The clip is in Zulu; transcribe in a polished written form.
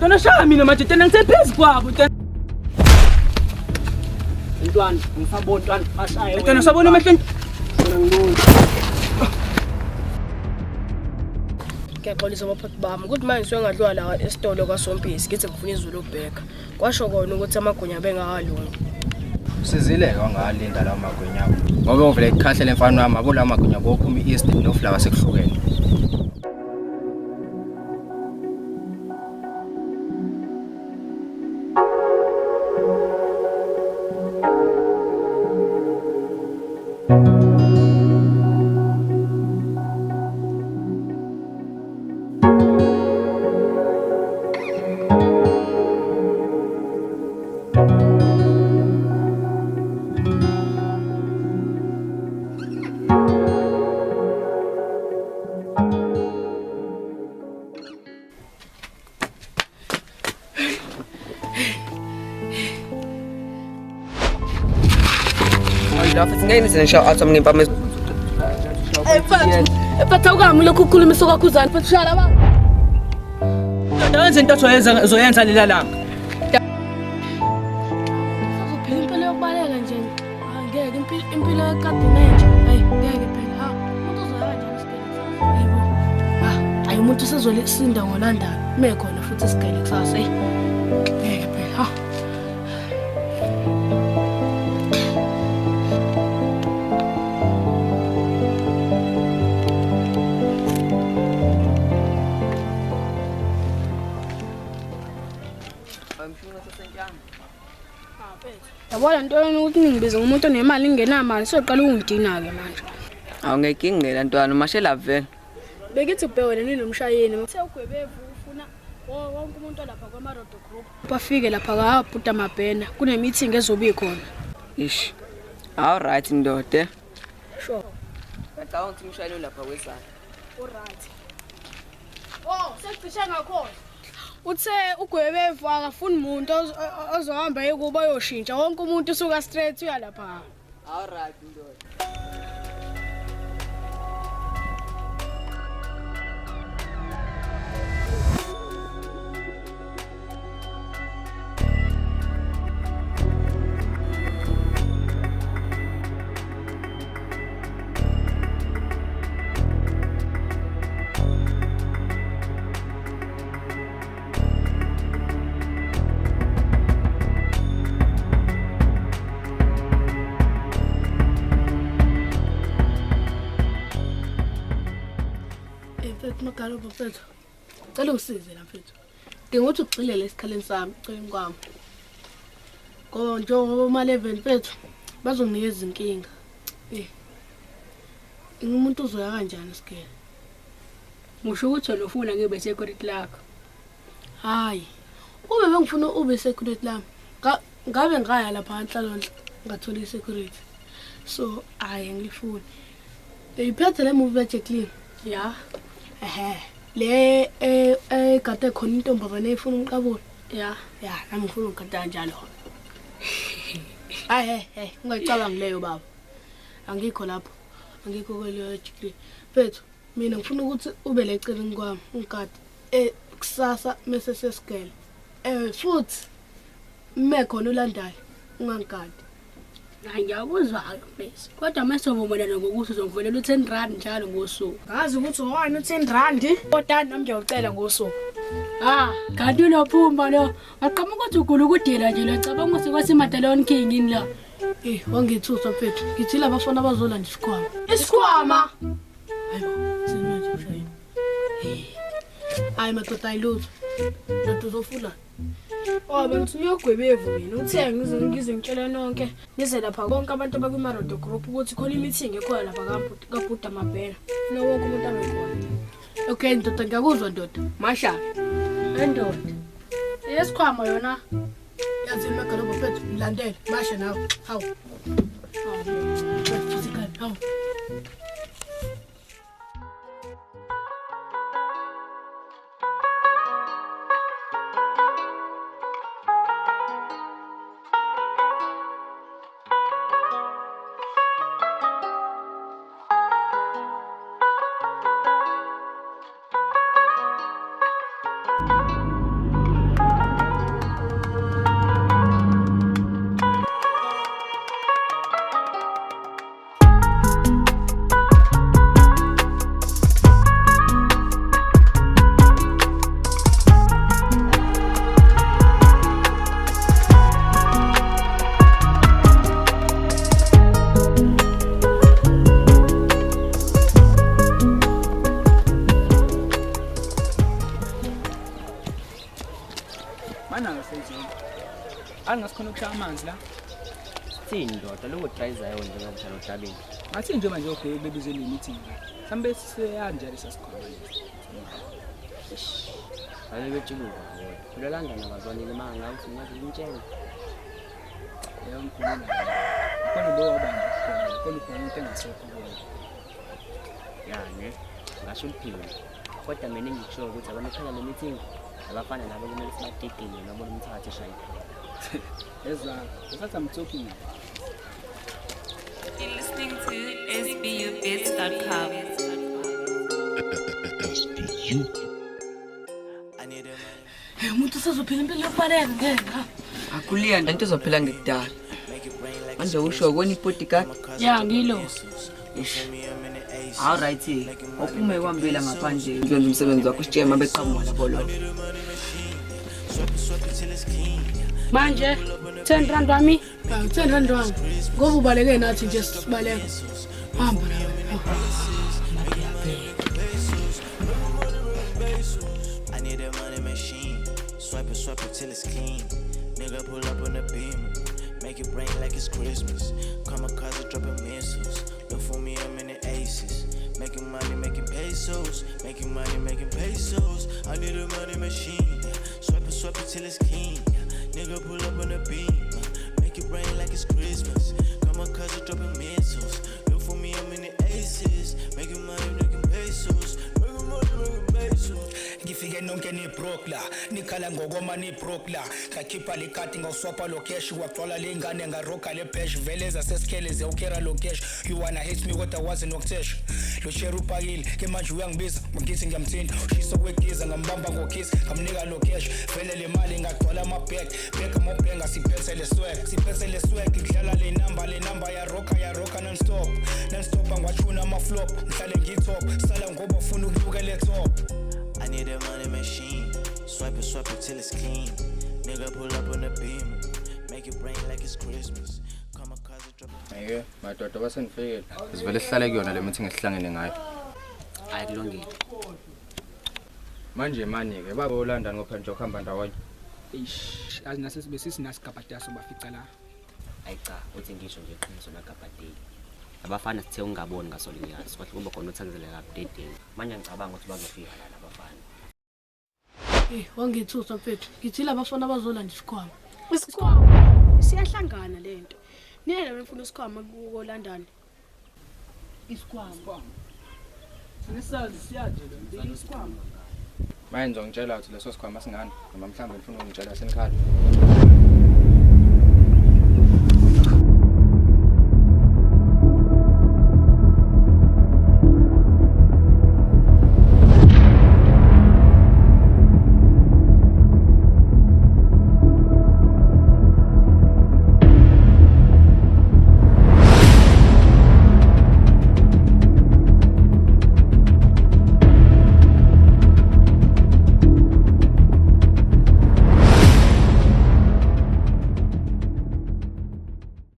Tona shaya mina manje tena ngisephezulu kwabo tena. Ntwana, ngisabona ntwana ashaye wena. Tena sabona amahleni. Ngiyaxolisa abaphathi bami ukuthi manje ngisuke ngadlula la esitolo kwaSompisi ngithi ngifuna izulu ubheka. Kwasho kona ukuthi amagunya bengakalungi. Usizile wangalinda la magwinya ngoba uvele ikhahlele mfana wami akula magwinya bophuma iEast no flower sekuhlukene. Ngayon siya out sa mga pamis. Patawuka lokhu ukukhuluma sokakhuzana futhi shala ba. Wenza into zoyenza lela langa. Uzophila impilo yokubaleka nje. Angeke impilo yakade nje. Hey, ngeke phela. Ha, umuntu uzoya kanjani isikele? Hayibo. Hayi umuntu usezolesinda ngolandana. Kume khona futhi isikele kusasa. Hey. Ngeke phela. Ha. Yabona ntwana ukuthi ningibize ngomuntu onemali ingenamali soqala ukungidina ke manje. Awungekingela ntwana mashela vele. Bekithi ubhekene ninomshayeni sewugwebevu ufuna wonke umuntu lapha kwaMarodo Group. Bafike lapha kaBhuta Mabhena kune meeting ezobe ikhona. Ish. All right ndoda. Sure. Kodwa unthi umshayeli lapha kwesana. All right. Oh, sekucisha ngakhona. Uthe ugwebevu akafuni umuntu ozohamba ekuba yoshintsha wonke umuntu usuka straight uya lapha. All right ndoda. Magalo bafethu. Cela ungisize la mfethu. Ngeke uthi ugxilele esikhaleni sami, cela kwami. Ngoba njengoba ma-11 mfethu bazonginikeza inkinga. Umuntu uzoya kanjani isikele? Musho ukuthi wena ufuna ngibe security lakho. Hayi. Ube bengifuna ube security lami. Ngabe ngaya lapha enhlalonhle ngathola isecurity. So ngilifuni. Iphethe le movie Jacqueline. Ya. Le kade khona intombazane efuna umqabula. Ya, nami ngifuna ukugada kanjalo. Ungayicabanga leyo baba. Angikho lapho. Angikho kweleyo Jacqueline. Bethu, mina ngifuna ukuthi ube leceleni kwami ungikade kusasa mase sesigele. Futhi khona ulandayo ungangikade. Ngiyakuzwa-ke mfethu. Kodwa mase uvumelana ngokuthi uzongifonela u10 njalo ngosuku. Ngazi ukuthi wani u10 kodwa nami ngiyocela ngosuku. Kanti unophumba lo. Aqhamuka ukuthi ugula ukudela nje lo cabanga ukuthi kwasimadaloni king ini la. Wangithusa mfethu. Ngithi laba bafana abazolanda isikhwama. Isikhwama. Hayibo, simanje mshayeli. Hayi madoda ayilutho. Ndoda uzofuna. Bengithi uyogwebevu mina. Uthe ngizingitshela nonke. Nize lapha konke abantu abakwiMarodo Group ukuthi khona imeeting ekhona lapha kaBhuta Mabhena. No wonke umuntu abekhona. Okay ndoda ngiyakuzwa ndoda. Masha. Endoda. Yesikhwama yona. Yazi magalo bafethu ulandele. Masha nawe. Hawu. Hawu. senzeni. Angasikhona ukushaya amanzi la. Sithini ndoda lokho driver nje ngokuhlala odabeni. Ngathi njengoba nje ogwe bebizele meeting. Mhlambe siyanje lesasikhona lesi. Hayi betshuluka ngoba. Kulelanda nabazwanile manga uthi ngathi umtshela. Yebo mkhulula. Khona lo wabamba khona. Khona umuntu engasekho kuyo. Yani ngasho uphilo. Kodwa mina ngikusho ukuthi abantu ekhala le meeting abafana nabo kumele sibadidile nabona umthathe eshaya. Eza, that's I'm talking about. You're listening to sbubits.com. Umuntu usazophila impilo yokubaleka ngeke. Akuliya nto izophela ngekudala. Manje usho ukona ibodyguard? Ya ngilo. All right. Ophume kwambila ngaphandle. Ngenza umsebenzi wakho sitshema beqhamuka labo lona. Manje 10 rand wami. 10 rand wami. Ngoba ubaleke nathi nje sibaleka. Hamba nawe. I need a money machine. Swipe it till it's clean. Nigga pull up on the beam. Make it rain like it's Christmas. Come across it dropping missiles. Look for me, I'm in the aces. Making money, making pesos. Making money, making pesos. I need a money machine. Swipe it till it's clean. Nigga pull up on the beam. Make it rain like it's Christmas. Come across it dropping missiles. Look for me, I'm in the aces. Making money, making pesos. Making money, making pesos. Ngifike nonke ni broke la nikhala ngokoma ni broke la ngakhipha likati ngawuswapha lo cash wagcwala lengane ngaroga le bash vele zaseskele zewukera lo cash you wanna hate me kodwa wazi nokuthesha lo share upakile ke manje uyangibiza ngithi ngiyamthinta ushisa kwegiza ngambamba ngokiss ngamnika lo cash vele le mali ngagcwala ama bag amabhenga siphethe le swag ngidlala le number ya roka non stop angwachuna ama flop ngihlale ngitop sala ngoba ufuna ukubuka le top. I need a money machine. Swipe it till it's clean. Nigga pull up on the beam. Make it rain like it's Christmas. Come across it drop. Ayike, madoda basengifikile. Sivele sihlale kuyona le meeting esihlangene ngayo. Ayikulungile. Manje manje ke baba uLondon ngophanje ukuhamba ndawonye. Eish, azinase sibe sisinasikabatyaso bafica la. Ayicha, uthi ngisho nje iqiniso nakabhadeli. Abafana sithe ungaboni ngasoliniyazi, kodwa kuba khona uthangizelela updating. Manje ngicabanga ukuthi bazofika la abafana. Wangithusa mfethu. Ngithi labafana bazolanda isikhwama. Isikhwama siyahlangana lento. Niyela bemfuna isikhwama ku London. Isikhwama. Sinesazi siyaje lo isikhwama. Manje ngicela ukuthi leso sikhwama singani noma mhlawumbe ngifuna ukungitshela senikhala.